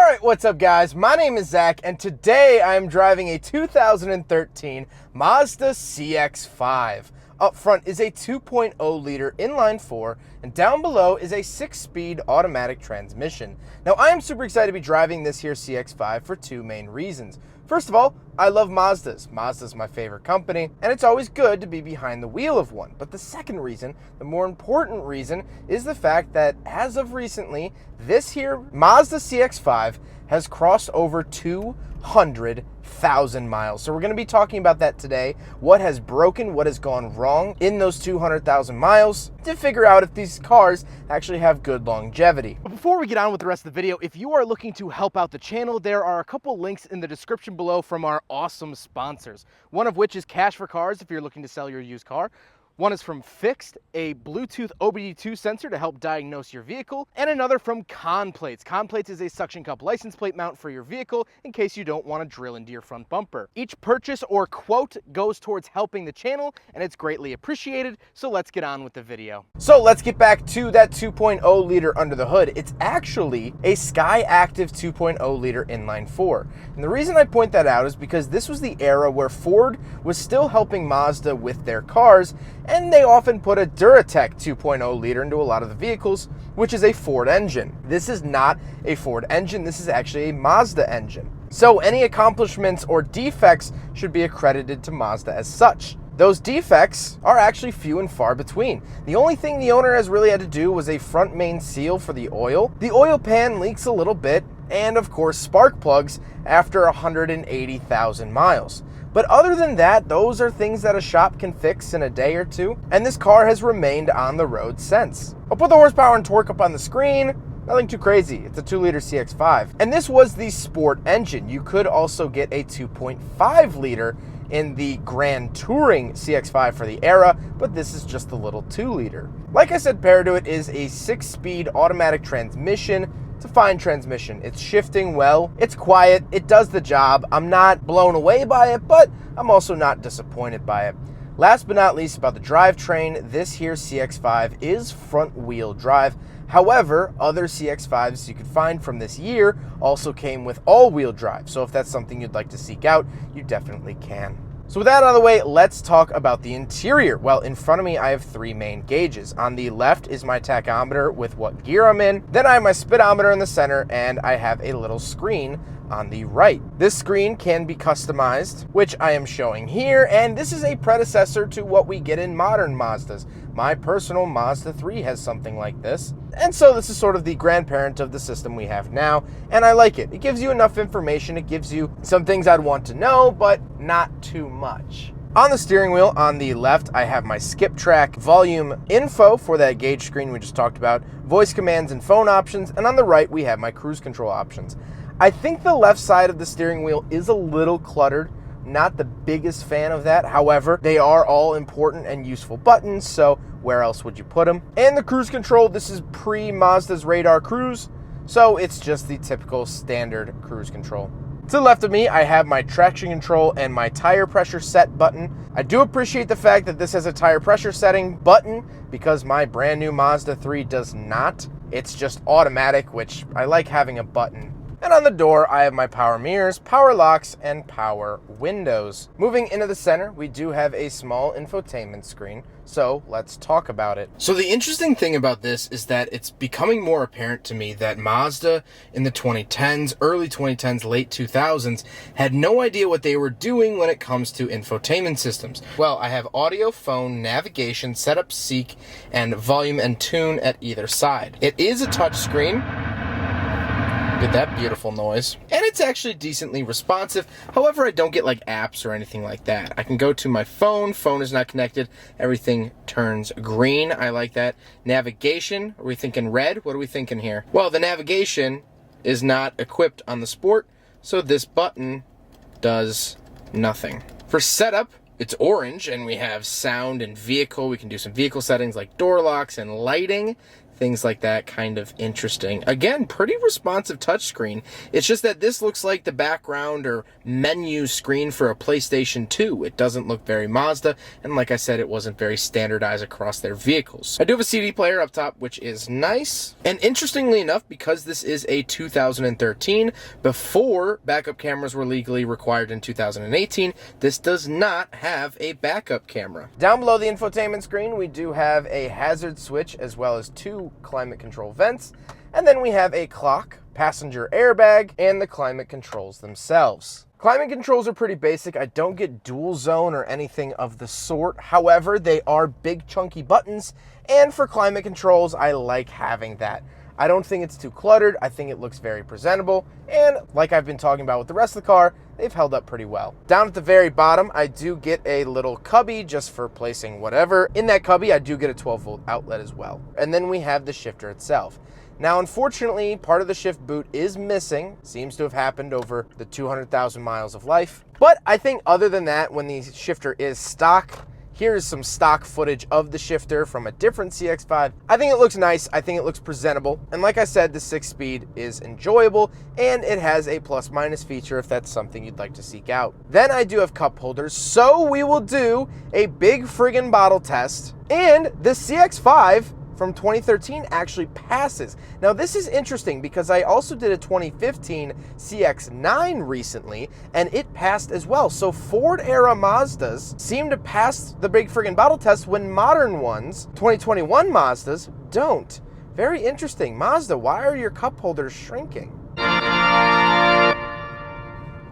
Alright, what's up guys? My name is Zach, and today I am driving a 2013 Mazda CX-5. Up front is a 2.0 liter inline 4, and down below is a 6-speed automatic transmission. Now I am super excited to be driving this here CX-5 for two main reasons. First of all, I love Mazdas. Mazda's my favorite company, and it's always good to be behind the wheel of one. But the second reason, the more important reason, is the fact that as of recently, this here Mazda CX-5 has crossed over 200,000 miles. So we're going to be talking about that today. What has broken, what has gone wrong in those 200,000 miles to figure out if these cars actually have good longevity. But before we get on with the rest of the video, if you are looking to help out the channel, there are a couple links in the description below from our awesome sponsors. One of which is Cash for Cars if you're looking to sell your used car. One is from Fixed, a Bluetooth OBD2 sensor to help diagnose your vehicle, and another from Conplates. Conplates is a suction cup license plate mount for your vehicle in case you don't want to drill into your front bumper. Each purchase or quote goes towards helping the channel, and it's greatly appreciated, so let's get on with the video. So let's get back to that 2.0 liter under the hood. It's actually a Sky Active 2.0 liter inline 4. And the reason I point that out is because this was the era where Ford was still helping Mazda with their cars, and they often put a Duratec 2.0 liter into a lot of the vehicles, which is a Ford engine. This is not a Ford engine, this is actually a Mazda engine. So any accomplishments or defects should be accredited to Mazda as such. Those defects are actually few and far between. The only thing the owner has really had to do was a front main seal for the oil. The oil pan leaks a little bit, and of course spark plugs after 180,000 miles. But other than that, those are things that a shop can fix in a day or two, and this car has remained on the road since. I'll put the horsepower and torque up on the screen. Nothing too crazy. It's a 2-liter CX-5. And this was the Sport engine. You could also get a 2.5 liter in the Grand Touring CX-5 for the era, but this is just the little 2-liter. Like I said, paired to it is a 6-speed automatic transmission. It's a fine transmission. It's shifting well, it's quiet, it does the job. I'm not blown away by it, but I'm also not disappointed by it. Last but not least, about the drivetrain, this here CX-5 is front-wheel drive. However, other CX-5s you could find from this year also came with all-wheel drive, so if that's something you'd like to seek out, you definitely can. So with that out of the way, let's talk about the interior. Well, in front of me, I have three main gauges. On the left is my tachometer with what gear I'm in. Then I have my speedometer in the center, and I have a little screen on the right. This screen can be customized, which I am showing here, and this is a predecessor to what we get in modern Mazdas. My personal Mazda 3 has something like this, and so this is sort of the grandparent of the system we have now, and I like it. It gives you enough information, it gives you some things I'd want to know, but not too much. On the steering wheel, on the left, I have my skip track volume info for that gauge screen we just talked about, voice commands and phone options, and on the right, we have my cruise control options. I think the left side of the steering wheel is a little cluttered. Not the biggest fan of that. However, they are all important and useful buttons, so where else would you put them? And the cruise control, this is pre-Mazda's Radar Cruise, so it's just the typical standard cruise control. To the left of me, I have my traction control and my tire pressure set button. I do appreciate the fact that this has a tire pressure setting button because my brand new Mazda 3 does not. It's just automatic, which I like having a button. And on the door, I have my power mirrors, power locks, and power windows. Moving into the center, we do have a small infotainment screen, so let's talk about it. So the interesting thing about this is that it's becoming more apparent to me that Mazda in the 2010s, early 2010s, late 2000s, had no idea what they were doing when it comes to infotainment systems. Well, I have audio, phone, navigation, setup, seek, and volume and tune at either side. It is a touch screen. Get that beautiful noise. And it's actually decently responsive. However, I don't get like apps or anything like that. I can go to my phone. Phone is not connected. Everything turns green. I like that. Navigation. Are we thinking red? What are we thinking here? Well, the navigation is not equipped on the Sport, so this button does nothing. For setup, it's orange, and we have sound and vehicle. We can do some vehicle settings like door locks and lighting. things like that kind of interesting. Again, pretty responsive touchscreen. It's just that this looks like the background or menu screen for a PlayStation 2. It doesn't look very Mazda, and like I said, it wasn't very standardized across their vehicles. I do have a CD player up top, which is nice. And interestingly enough, because this is a 2013, before backup cameras were legally required in 2018, this does not have a backup camera. Down below the infotainment screen, we do have a hazard switch as well as 2 climate control vents, and then we have a clock, passenger airbag, and the climate controls themselves. Climate controls are pretty basic. I don't get dual zone or anything of the sort. However, they are big chunky buttons, and for climate controls, I like having that. I don't think it's too cluttered. I think it looks very presentable. And like I've been talking about with the rest of the car, they've held up pretty well. Down at the very bottom, I do get a little cubby just for placing whatever. In that cubby, I do get a 12-volt outlet as well. And then we have the shifter itself. Now, unfortunately, part of the shift boot is missing. Seems to have happened over the 200,000 miles of life. But I think other than that, when the shifter is stock, here's some stock footage of the shifter from a different CX-5. I think it looks nice. I think it looks presentable. And like I said, the 6-speed is enjoyable, and it has a plus-minus feature if that's something you'd like to seek out. Then I do have cup holders, so we will do a big friggin' bottle test. And the CX-5 from 2013 actually passes. Now this is interesting because I also did a 2015 CX-9 recently and it passed as well. So Ford era Mazdas seem to pass the big friggin' bottle test when modern ones, 2021 Mazdas, don't. Very interesting. Mazda, why are your cup holders shrinking?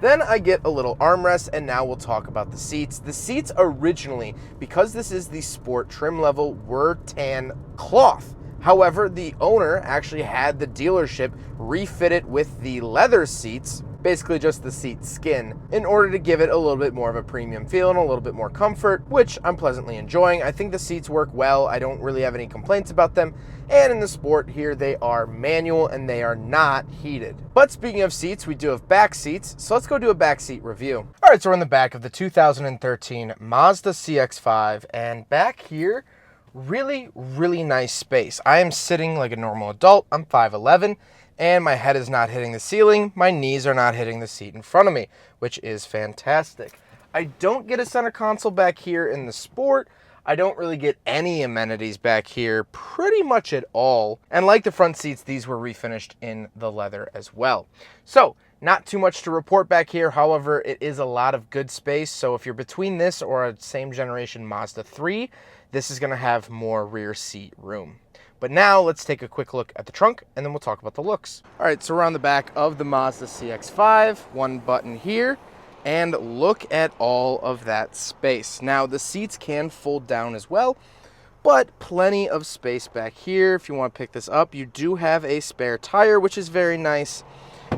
Then I get a little armrest, and now we'll talk about the seats. The seats originally, because this is the sport trim level, were tan cloth. However, the owner actually had the dealership refit it with the leather seats, basically just the seat skin, in order to give it a little bit more of a premium feel and a little bit more comfort, which I'm pleasantly enjoying. I think the seats work well. I don't really have any complaints about them. And in the Sport here, they are manual and they are not heated. But speaking of seats, we do have back seats. So let's go do a back seat review. All right, so we're in the back of the 2013 Mazda CX-5, and back here, really, really nice space. I am sitting like a normal adult. I'm 5'11", and my head is not hitting the ceiling. My knees are not hitting the seat in front of me, which is fantastic. I don't get a center console back here in the Sport. I don't really get any amenities back here pretty much at all. And like the front seats, these were refinished in the leather as well. So not too much to report back here. However, it is a lot of good space. So if you're between this or a same generation Mazda 3, this is going to have more rear seat room. But now let's take a quick look at the trunk and then we'll talk about the looks. All right, so we're on the back of the Mazda CX-5, one button here. And look at all of that space. Now, the seats can fold down as well, but plenty of space back here. If you want to pick this up, you do have a spare tire, which is very nice.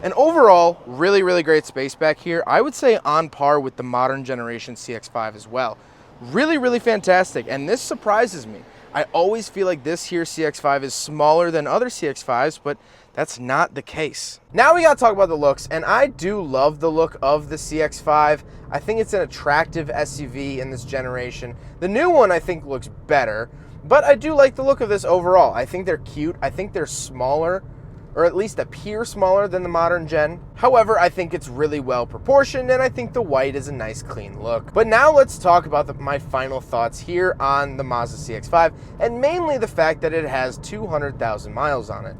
And overall, really, really great space back here. I would say on par with the modern generation CX-5 as well. Really, really fantastic. And this surprises me. I always feel like this here CX-5 is smaller than other CX-5s, but that's not the case. Now we gotta talk about the looks, and I do love the look of the CX-5. I think it's an attractive SUV in this generation. The new one I think looks better, but I do like the look of this overall. I think they're cute. I think they're smaller, or at least appear smaller than the modern gen. However, I think it's really well proportioned, and I think the white is a nice clean look. But now let's talk about my final thoughts here on the Mazda CX-5, and mainly the fact that it has 200,000 miles on it.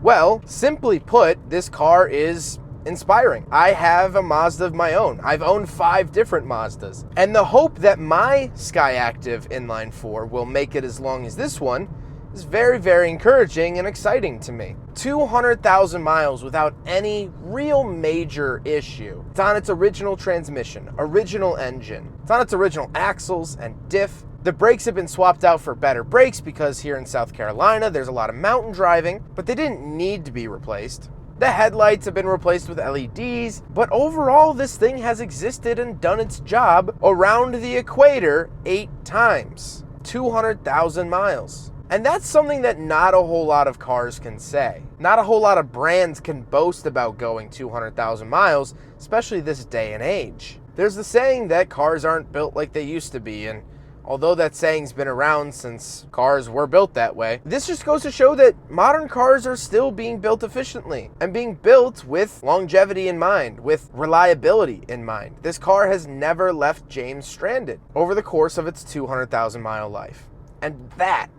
Well, simply put, this car is inspiring. I have a Mazda of my own. I've owned 5 different Mazdas. And the hope that my Skyactiv inline 4 will make it as long as this one is very, very encouraging and exciting to me. 200,000 miles without any real major issue. It's on its original transmission, original engine. It's on its original axles and diff. The brakes have been swapped out for better brakes because here in South Carolina, there's a lot of mountain driving, but they didn't need to be replaced. The headlights have been replaced with LEDs, but overall, this thing has existed and done its job around the equator 8 times. 200,000 miles. And that's something that not a whole lot of cars can say. Not a whole lot of brands can boast about going 200,000 miles, especially this day and age. There's the saying that cars aren't built like they used to be, and although that saying's been around since cars were built that way. This just goes to show that modern cars are still being built efficiently and being built with longevity in mind, with reliability in mind. This car has never left James stranded over the course of its 200,000 mile life. And that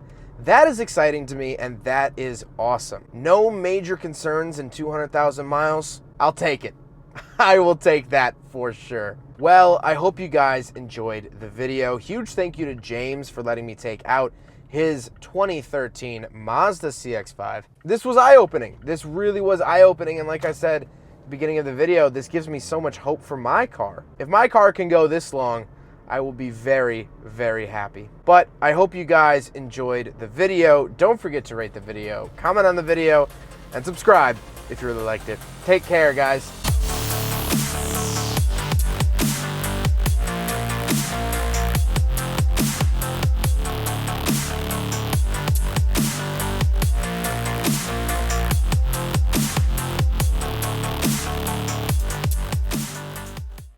is exciting to me, and that is awesome. No major concerns in 200,000 miles. I'll take it. I will take that for sure. Well, I hope you guys enjoyed the video. Huge thank you to James for letting me take out his 2013 Mazda CX-5. This was eye-opening. This really was eye-opening, and like I said at the beginning of the video, this gives me so much hope for my car. If my car can go this long, I will be very, very happy. But I hope you guys enjoyed the video. Don't forget to rate the video, comment on the video, and subscribe if you really liked it. Take care, guys.